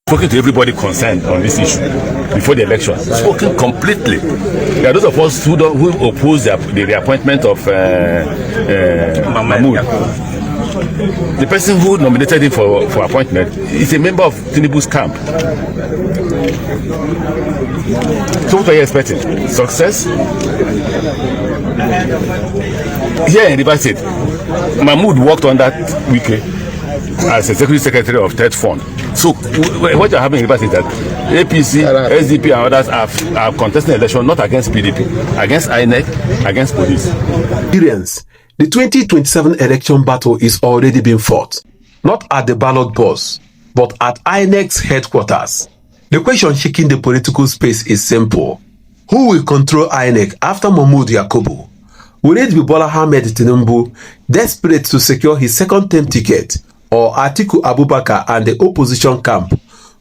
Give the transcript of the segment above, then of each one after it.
Spoken to everybody concerned on this issue before the election. Spoken completely. There are those of us who oppose the reappointment of Mahmood. The person who nominated him for appointment is a member of Tinubu's camp. So what are you expecting? Success? Here in River State, Mahmood worked on that weekly as executive secretary of Third Fund. So what you're having in River State is that APC, SDP and others are contesting election not against PDP, against INEC, against police. Nigerians, the 2027 election battle is already being fought, not at the ballot box, but at INEC's headquarters. The question shaking the political space is simple. Who will control INEC after Mahmood Yakubu? Will it be Bola Ahmed Tinubu, desperate to secure his second-term ticket, or Atiku Abubakar and the opposition camp,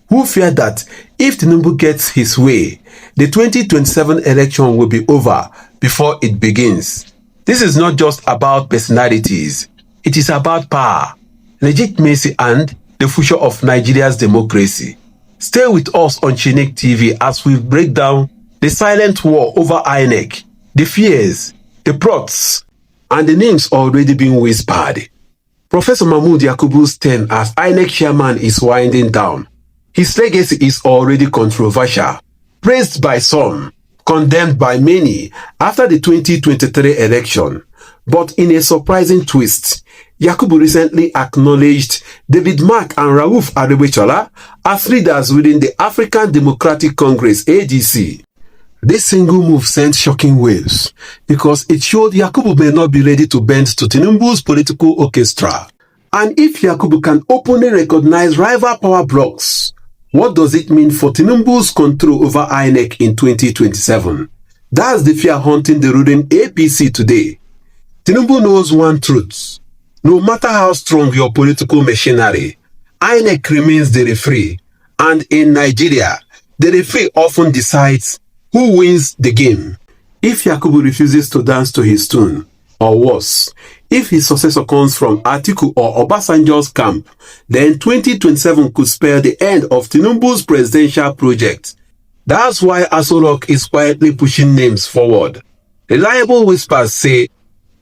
who fear that if Tinubu gets his way, the 2027 election will be over before it begins? This is not just about personalities. It is about power, legitimacy, and the future of Nigeria's democracy. Stay with us on Chinick TV as we break down the silent war over INEC, the fears, the plots, and the names already being whispered. Professor Mahmood Yakubu's term as INEC chairman is winding down. His legacy is already controversial, praised by some, condemned by many after the 2023 election. But in a surprising twist, Yakubu recently acknowledged David Mark and Rauf Aregbesola as leaders within the African Democratic Congress (ADC). This single move sent shocking waves because it showed Yakubu may not be ready to bend to Tinubu's political orchestra. And if Yakubu can openly recognize rival power blocks, what does it mean for Tinubu's control over INEC in 2027? That's the fear haunting the ruling APC today. Tinubu knows one truth. No matter how strong your political machinery, INEC remains the referee. And in Nigeria, the referee often decides who wins the game. If Yakubu refuses to dance to his tune, or worse, if his successor comes from Atiku or Obasanjo's camp, then 2027 could spell the end of Tinubu's presidential project. That's why Aso Rock is quietly pushing names forward. Reliable whispers say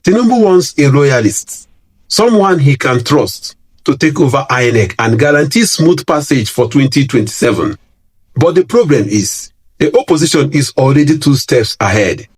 Tinubu wants a loyalist, someone he can trust to take over INEC and guarantee smooth passage for 2027. But the problem is, the opposition is already 2 steps ahead.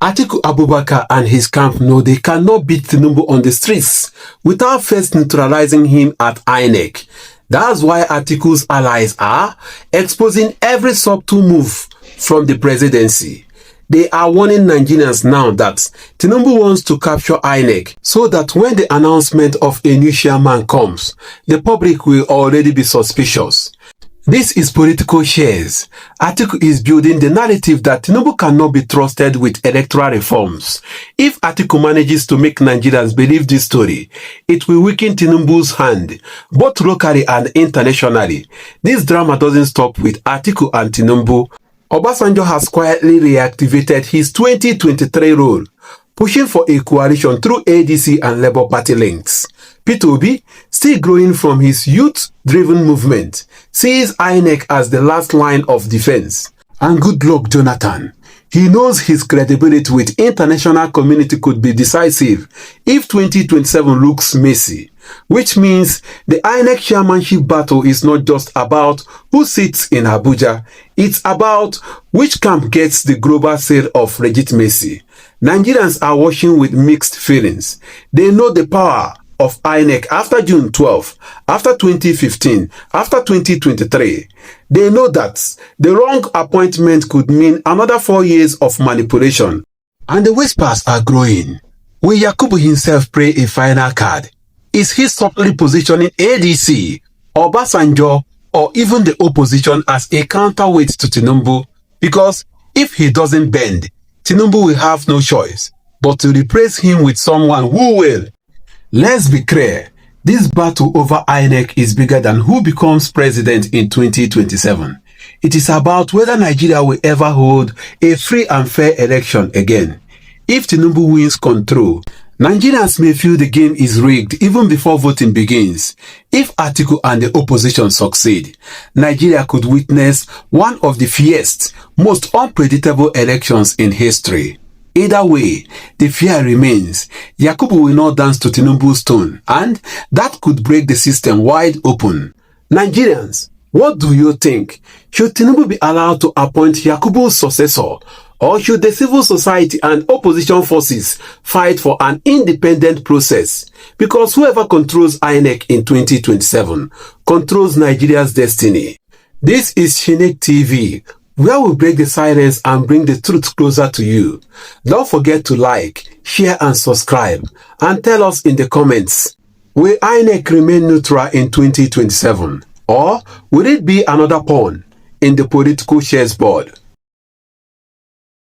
Atiku Abubakar and his camp know they cannot beat Tinubu on the streets without first neutralizing him at INEC. That's why Atiku's allies are exposing every subtle move from the presidency. They are warning Nigerians now that Tinubu wants to capture INEC so that when the announcement of a new chairman comes, the public will already be suspicious. This is political shares. Atiku is building the narrative that Tinubu cannot be trusted with electoral reforms. If Atiku manages to make Nigerians believe this story, it will weaken Tinubu's hand, both locally and internationally. This drama doesn't stop with Atiku and Tinubu. Obasanjo has quietly reactivated his 2023 role, pushing for a coalition through ADC and Labour Party links. Peter Obi, still growing from his youth-driven movement, sees INEC as the last line of defense. And good luck, Jonathan. He knows his credibility with international community could be decisive if 2027 looks messy, which means the INEC chairmanship battle is not just about who sits in Abuja, it's about which camp gets the global sale of legitimacy. Nigerians are watching with mixed feelings. They know the power of INEC after June 12, after 2015, after 2023. They know that the wrong appointment could mean another 4 years of manipulation. And the whispers are growing. Will Yakubu himself play a final card? Is he subtly positioning ADC, Obasanjo, or even the opposition as a counterweight to Tinubu? Because if he doesn't bend, Tinubu will have no choice but to replace him with someone who will. Let's be clear, this battle over INEC is bigger than who becomes president in 2027. It is about whether Nigeria will ever hold a free and fair election again. If Tinubu wins control, Nigerians may feel the game is rigged even before voting begins. If Atiku and the opposition succeed, Nigeria could witness one of the fiercest, most unpredictable elections in history. Either way, the fear remains. Yakubu will not dance to Tinubu's tune, and that could break the system wide open. Nigerians, what do you think? Should Tinubu be allowed to appoint Yakubu's successor? Or should the civil society and opposition forces fight for an independent process? Because whoever controls INEC in 2027 controls Nigeria's destiny. This is Chinick TV, where we break the silence and bring the truth closer to you. Don't forget to like, share and subscribe, and tell us in the comments, will INEC remain neutral in 2027? Or will it be another pawn in the political chessboard?